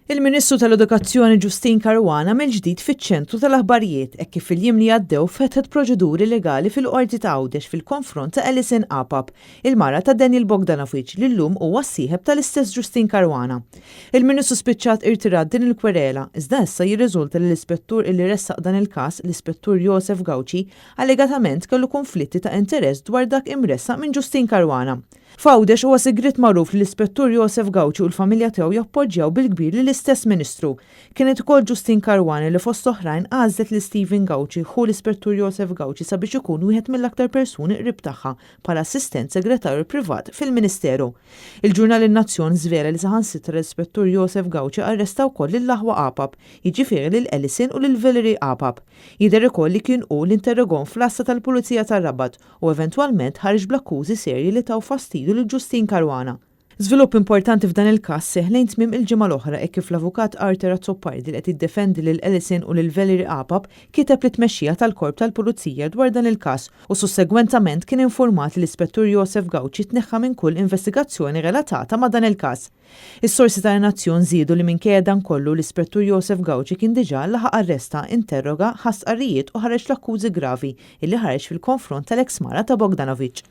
Il-Ministru tal-Edukazzjoni Justyne Caruana mill-ġdid fiċ-ċentru tal-aħbarijiet hekk kif il-jiem li għaddew fetħet proċeduri legali fil-qorti ta' Għawdex fil-konfront ta' Alison Apap, il-mara ta' Daniel Bogdanovic li llum huwa sieħeb tal-istess Justyne Caruana. Il-Ministru spiċċat irtirat din il-kwerela, iżda issa jirriżulta li l-Ispettur illi ressaq dan il-każ, l-Ispettur Josef Gauci, allegatament kellu konflitti ta' interess dwar dak imressaq minn Justyne Caruana. F'Għawdex huwa sigriet magħruf li l-Ispettur Josef Gauci u l-familja tiegħu jappoġġjaw bil-kbir l-istess Ministru. Kienet ukoll Justyne Caruana li fost oħrajn għażlet li Stephen Gauci hu l-Ispettur Josef Gauci sabiex ikun wieħed mill-aktar persuni qrib tagħha bħala assistent segretarju privat fil-Ministeru. Il-ġurnal In-Nazzjon żvela li saħansitra l-Ispettur Josef Gauci arresta wkoll lil-aħwa Apap, jiġifieri lil Alison u lil Valerie Apap. Jidher ukoll li kien hu l-interrogon fl-asta tal-Pulizija tar-Rabat u eventwalment ħareġ bl-akkużi serji li taw fastidio lil Justyne Caruana. Żvilupp importanti f'dan il-każ seħ lejn tmiem il-ġimgħa l-oħra hekk kif l-avukat Arthur Azzopardi li qed jiddefendi lil Alison u lil Valerie Apap kiteb li tmexxija tal-Korp tal-Pulizija dwar dan il-każ u sussegwentament kien infurmat li l-Ispettur Josef Gauci tneħħa minn kull investigazzjoni relatata ma' dan il-każ. Is-sorsi tan-Nazzjon żiedu li minkejja dan kollu l-Ispettur Josef Gauci kien diġà laħaq arresta, interroga, ħass qarrijiet u ħareġ l-akkużi gravi illi ħareġ fil-konfront tal-eks mara ta' Bogdanovic.